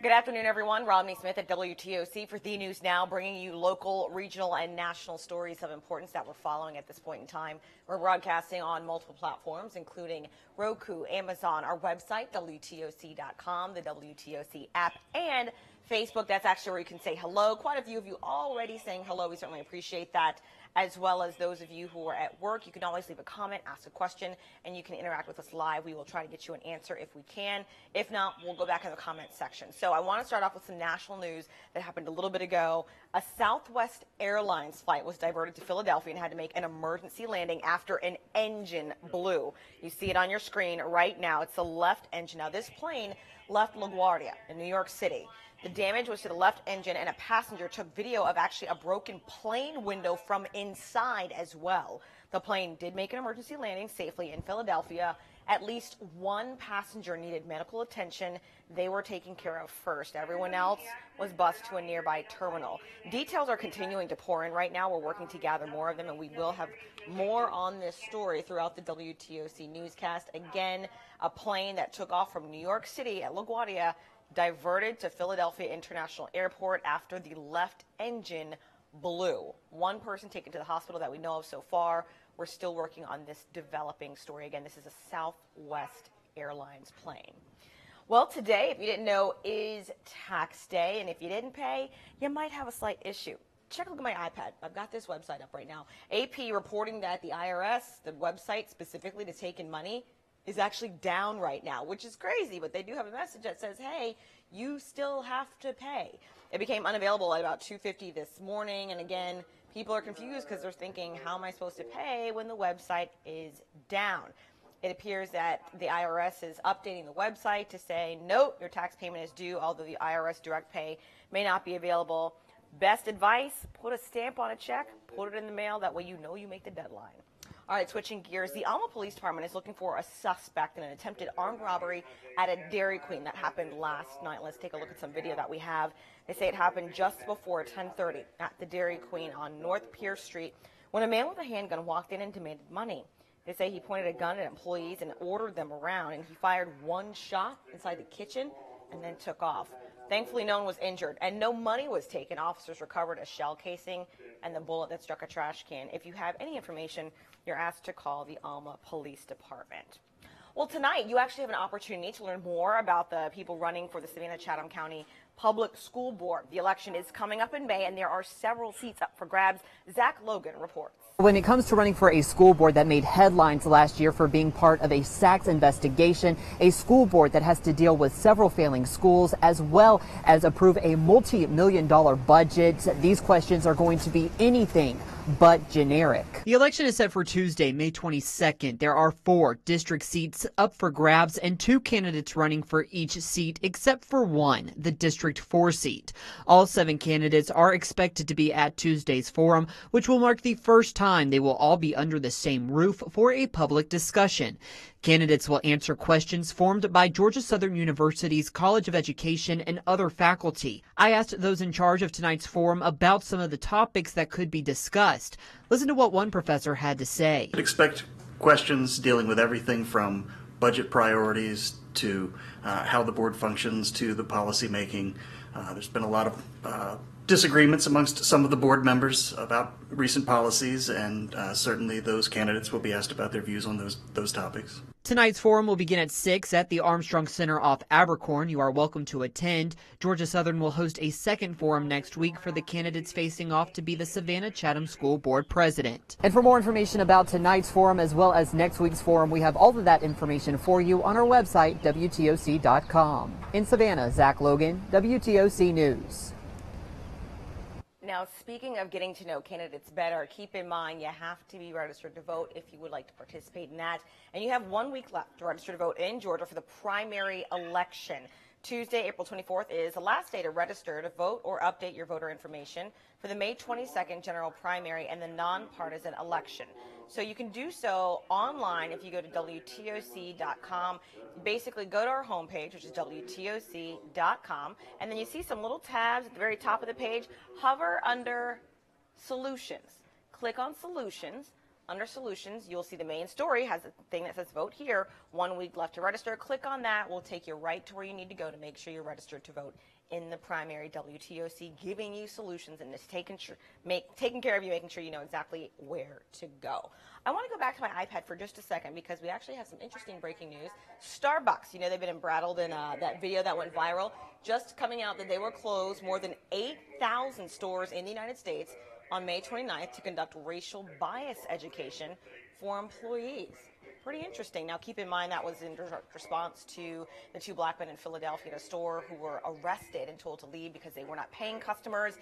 Good afternoon, everyone. Rodney Smith at WTOC for The News Now, bringing you local, regional, and national stories of importance that we're following at this point in time. We're broadcasting on multiple platforms, including Roku, Amazon, our website, WTOC.com, the WTOC app, and Facebook. That's actually where you can say hello. Quite a few of you already saying hello. We certainly appreciate that, as well as those of you who are at work. You can always leave a comment, ask a question, and you can interact with us live. We will try to get you an answer if we can. If not, we'll go back in the comment section. So I want to start off with some national news that happened a little bit ago. A Southwest Airlines flight was diverted to Philadelphia and had to make an emergency landing after an engine blew. You see it on your screen right now. It's the left engine. Now, this plane left LaGuardia in New York City. The damage was to the left engine, and a passenger took video of actually a broken plane window from inside as well. The plane did make an emergency landing safely in Philadelphia. At least one passenger needed medical attention. They were taken care of first. Everyone else was bused to a nearby terminal. Details are continuing to pour in right now. We're working to gather more of them, and we will have more on this story throughout the WTOC newscast. Again, a plane that took off from New York City at LaGuardia diverted to Philadelphia International Airport after the left engine blew. One person taken to the hospital that we know of so far. We're still working on this developing story. Again, this is a Southwest Airlines plane. Well, today, if you didn't know, is tax day, and if you didn't pay, you might have a slight issue. Check a look at my iPad. I've got this website up right now. AP reporting that the IRS, the website specifically to take in money, is actually down right now, which is crazy, but they do have a message that says, hey, you still have to pay. It became unavailable at about 2:50 this morning, and again, people are confused because they're thinking, how am I supposed to pay when the website is down? It appears that the IRS is updating the website to say, nope, your tax payment is due, although the IRS direct pay may not be available. Best advice, put a stamp on a check, put it in the mail, that way you know you make the deadline. All right, switching gears, the Alma Police Department is looking for a suspect in an attempted armed robbery at a Dairy Queen that happened last night. Let's take a look at some video that we have. They say it happened just before 10:30 at the Dairy Queen on North Pierce Street when a man with a handgun walked in and demanded money. They say he pointed a gun at employees and ordered them around, and he fired one shot inside the kitchen and then took off. Thankfully, no one was injured and no money was taken. Officers recovered a shell casing and the bullet that struck a trash can. If you have any information, you're asked to call the Alma Police Department. Well, tonight you actually have an opportunity to learn more about the people running for the Savannah-Chatham County Public School Board. The election is coming up in May, and there are several seats up for grabs. Zach Logan reports. When it comes to running for a school board that made headlines last year for being part of a Sachs investigation, a school board that has to deal with several failing schools as well as approve a multi-million-dollar budget, these questions are going to be anything but generic. The election is set for Tuesday, May 22nd. There are 4 district seats up for grabs and 2 candidates running for each seat except for one, the District 4 seat. All 7 candidates are expected to be at Tuesday's forum, which will mark the first time they will all be under the same roof for a public discussion. Candidates will answer questions formed by Georgia Southern University's College of Education and other faculty. I asked those in charge of tonight's forum about some of the topics that could be discussed. Listen to what one professor had to say. Expect questions dealing with everything from budget priorities to how the board functions to the policy making. There's been a lot of disagreements amongst some of the board members about recent policies, and certainly those candidates will be asked about their views on those topics. Tonight's forum will begin at 6 at the Armstrong Center off Abercorn. You are welcome to attend. Georgia Southern will host a second forum next week for the candidates facing off to be the Savannah-Chatham School Board president. And for more information about tonight's forum as well as next week's forum, we have all of that information for you on our website, WTOC.com. In Savannah, Zach Logan, WTOC News. Now, speaking of getting to know candidates better, keep in mind you have to be registered to vote if you would like to participate in that. And you have 1 week left to register to vote in Georgia for the primary election. Tuesday, April 24th is the last day to register to vote or update your voter information for the May 22nd general primary and the nonpartisan election. So you can do so online if you go to WTOC.com. Basically, go to our homepage, which is WTOC.com, and then you see some little tabs at the very top of the page. Hover under Solutions. Click on Solutions. under solutions, you'll see the main story has a thing that says vote here. 1 week left to register. Click on that. We'll take you right to where you need to go to make sure you're registered to vote in the primary. WTOC giving you solutions and just taking care of you, making sure you know exactly where to go. I want to go back to my iPad for just a second because we actually have some interesting breaking news. Starbucks, you know, they've been embroiled in that video that went viral, just coming out that they will close more than 8,000 stores in the United States on May 29th to conduct racial bias education for employees. Pretty interesting. Now, keep in mind that was in response to the 2 black men in Philadelphia at a store who were arrested and told to leave because they were not paying customers.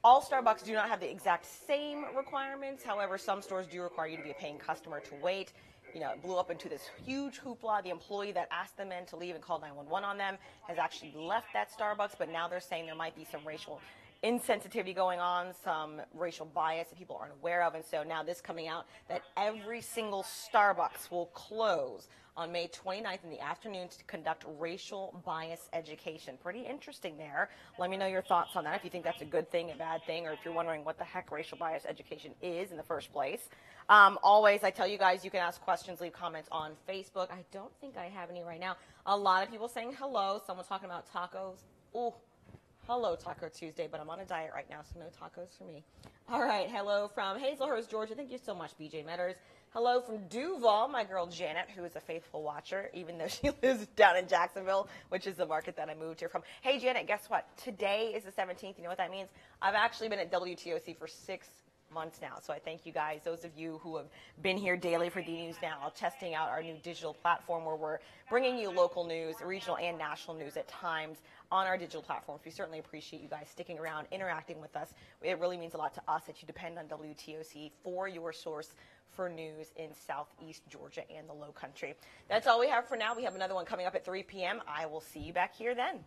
All Starbucks do not have the exact same requirements. However, some stores do require you to be a paying customer to wait. You know, it blew up into this huge hoopla. The employee that asked the men to leave and called 911 on them has actually left that Starbucks, but now they're saying there might be some racial insensitivity going on, some racial bias that people aren't aware of. And so now this coming out that every single Starbucks will close on May 29th in the afternoon to conduct racial bias education. Pretty interesting there. Let me know your thoughts on that, if you think that's a good thing, a bad thing, or if you're wondering what the heck racial bias education is in the first place. Always, I tell you guys, you can ask questions, leave comments on Facebook. I don't think I have any right now. A lot of people saying hello. Someone's talking about tacos. Ooh. Hello, Taco Tuesday, but I'm on a diet right now, so no tacos for me. All right, hello from Hazelhurst, Georgia. Thank you so much, BJ Metters. Hello from Duval, my girl Janet, who is a faithful watcher, even though she lives down in Jacksonville, which is the market that I moved here from. Hey, Janet, guess what? Today is the 17th. You know what that means? I've actually been at WTOC for 6 months now. So I thank you guys, those of you who have been here daily for the News Now, testing out our new digital platform where we're bringing you local news, regional and national news at times on our digital platforms. We certainly appreciate you guys sticking around, interacting with us. It really means a lot to us that you depend on WTOC for your source for news in Southeast Georgia and the Low Country. That's all we have for now. We have another one coming up at 3 p.m. I will see you back here then.